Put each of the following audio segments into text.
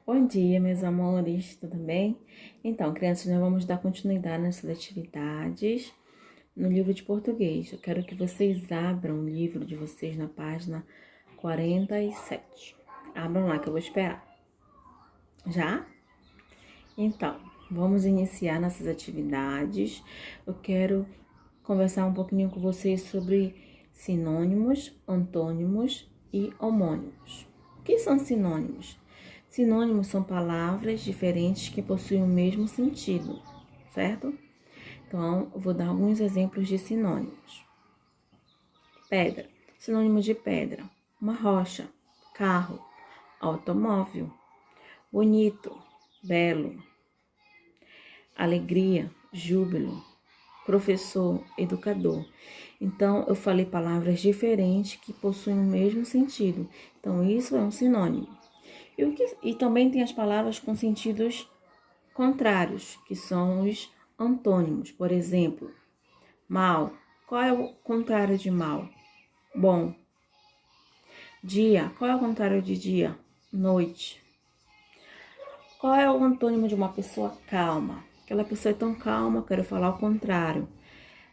Bom dia, meus amores, tudo bem? Então, crianças, nós vamos dar continuidade nessas atividades no livro de português. Eu quero que vocês abram o livro de vocês na página 47. Abram lá que eu vou esperar. Já? Então, vamos iniciar nossas atividades. Eu quero conversar um pouquinho com vocês sobre sinônimos, antônimos e homônimos. O que são sinônimos? Sinônimos são palavras diferentes que possuem o mesmo sentido, certo? Então, eu vou dar alguns exemplos de sinônimos. Pedra, sinônimo de pedra. Uma rocha, carro, automóvel. Bonito, belo. Alegria, júbilo. Professor, educador. Então, eu falei palavras diferentes que possuem o mesmo sentido. Então, isso é um sinônimo. E também tem as palavras com sentidos contrários, que são os antônimos. Por exemplo, mal. Qual é o contrário de mal? Bom. Dia. Qual é o contrário de dia? Noite. Qual é o antônimo de uma pessoa calma? Aquela pessoa é tão calma, eu quero falar o contrário.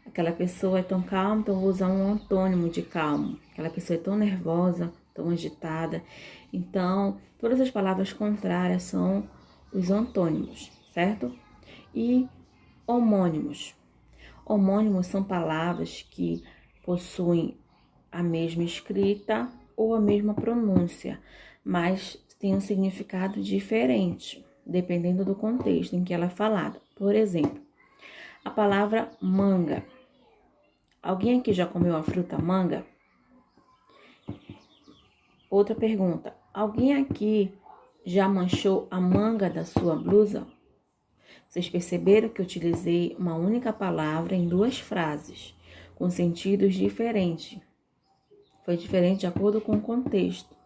Aquela pessoa é tão calma, então eu vou usar um antônimo de calmo. Aquela pessoa é tão nervosa, tão agitada. Então, todas as palavras contrárias são os antônimos, certo? E homônimos. Homônimos são palavras que possuem a mesma escrita ou a mesma pronúncia, mas têm um significado diferente, dependendo do contexto em que ela é falada. Por exemplo, a palavra manga. Alguém aqui já comeu a fruta manga? Outra pergunta. Alguém aqui já manchou a manga da sua blusa? Vocês perceberam que eu utilizei uma única palavra em duas frases, com sentidos diferentes. Foi diferente de acordo com o contexto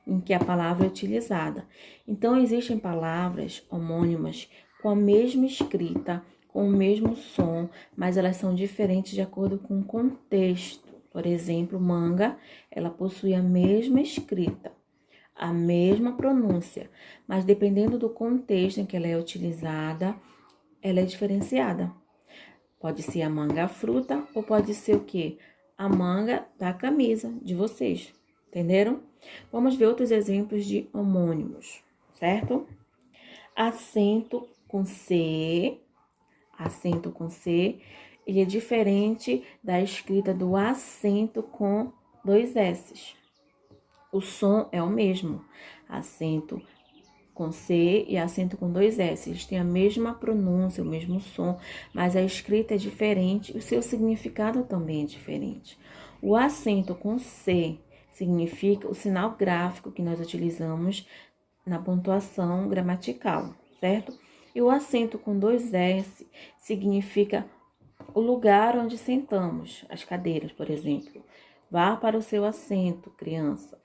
em que a palavra é utilizada. Então, existem palavras homônimas com a mesma escrita, com o mesmo som, mas elas são diferentes de acordo com o contexto. Por exemplo, manga, ela possui a mesma escrita, a mesma pronúncia, mas dependendo do contexto em que ela é utilizada, ela é diferenciada. Pode ser a manga a fruta ou pode ser o quê? A manga da camisa de vocês, entenderam? Vamos ver outros exemplos de homônimos, certo? Acento com C, ele é diferente da escrita do acento com dois S's. O som é o mesmo, acento com C e acento com dois S. Eles têm a mesma pronúncia, o mesmo som, mas a escrita é diferente, o seu significado também é diferente. O acento com C significa o sinal gráfico que nós utilizamos na pontuação gramatical, certo? E o acento com dois S significa o lugar onde sentamos, as cadeiras, por exemplo. Vá para o seu assento, criança.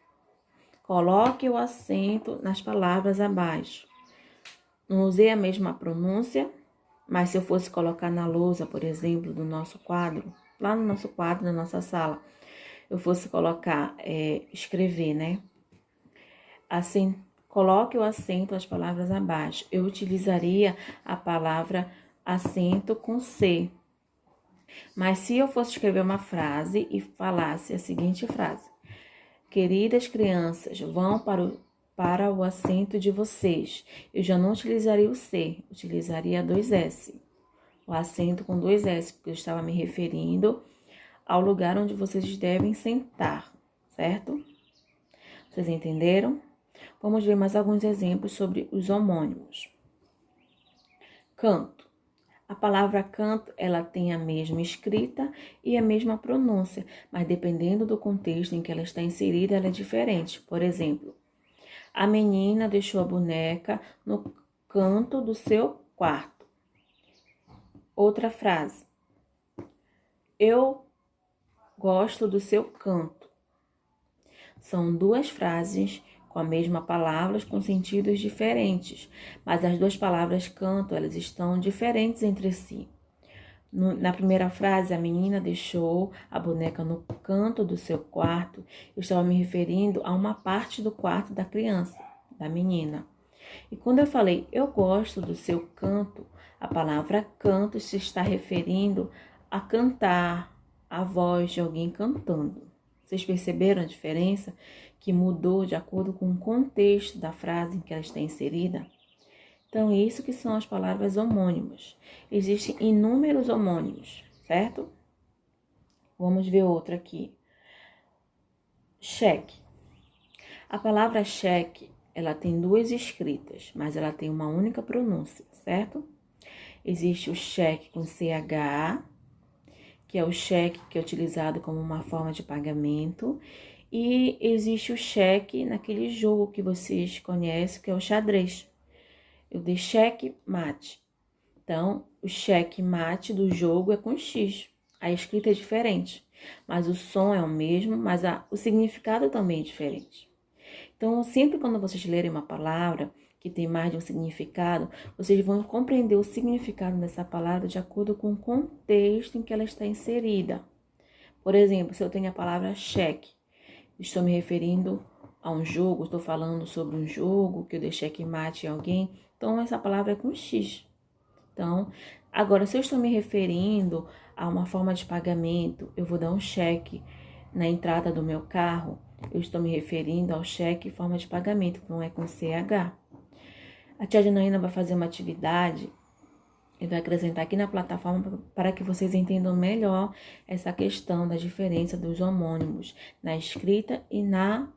Coloque o acento nas palavras abaixo. Não usei a mesma pronúncia, mas se eu fosse colocar na lousa, por exemplo, do nosso quadro, lá no nosso quadro, na nossa sala, eu fosse colocar, escrever, né? Assim, coloque o acento nas palavras abaixo. Eu utilizaria a palavra acento com C. Mas se eu fosse escrever uma frase e falasse a seguinte frase: queridas crianças, vão para o assento de vocês. Eu já não utilizaria o C, utilizaria dois S. O acento com dois S, porque eu estava me referindo ao lugar onde vocês devem sentar, certo? Vocês entenderam? Vamos ver mais alguns exemplos sobre os homônimos. Canto. A palavra canto, ela tem a mesma escrita e a mesma pronúncia, mas dependendo do contexto em que ela está inserida, ela é diferente. Por exemplo, a menina deixou a boneca no canto do seu quarto. Outra frase. Eu gosto do seu canto. São duas frases com a mesma palavra, com sentidos diferentes, mas as duas palavras canto, elas estão diferentes entre si. Na primeira frase, a menina deixou a boneca no canto do seu quarto. Eu estava me referindo a uma parte do quarto da criança, da menina. E quando eu falei eu gosto do seu canto, a palavra canto se está referindo a cantar, a voz de alguém cantando. Vocês perceberam a diferença que mudou de acordo com o contexto da frase em que ela está inserida? Então, isso que são as palavras homônimas. Existem inúmeros homônimos, certo? Vamos ver outra aqui. Cheque. A palavra cheque, ela tem duas escritas, mas ela tem uma única pronúncia, certo? Existe o cheque com CH, que é o cheque que é utilizado como uma forma de pagamento, e existe o cheque naquele jogo que vocês conhecem, que é o xadrez. Eu dei cheque mate. Então, o cheque mate do jogo é com X. A escrita é diferente, mas o som é o mesmo, mas o significado também é diferente. Então, sempre quando vocês lerem uma palavra que tem mais de um significado, vocês vão compreender o significado dessa palavra de acordo com o contexto em que ela está inserida. Por exemplo, se eu tenho a palavra cheque, estou me referindo a um jogo, estou falando sobre um jogo que eu dei checkmate em alguém, então essa palavra é com X. Então, agora, se eu estou me referindo a uma forma de pagamento, eu vou dar um cheque na entrada do meu carro, eu estou me referindo ao cheque em forma de pagamento, que não é com CH. A tia Janaína vai fazer uma atividade e vai acrescentar aqui na plataforma para que vocês entendam melhor essa questão da diferença dos homônimos na escrita e na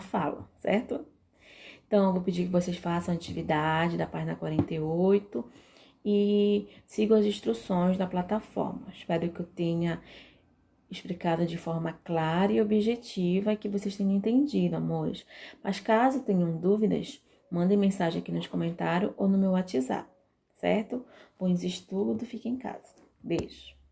fala, certo? Então, eu vou pedir que vocês façam a atividade da página 48 e sigam as instruções da plataforma. Espero que eu tenha explicado de forma clara e objetiva e que vocês tenham entendido, amores. Mas caso tenham dúvidas, mandem mensagem aqui nos comentários ou no meu WhatsApp, certo? Bons estudos, fiquem em casa. Beijo!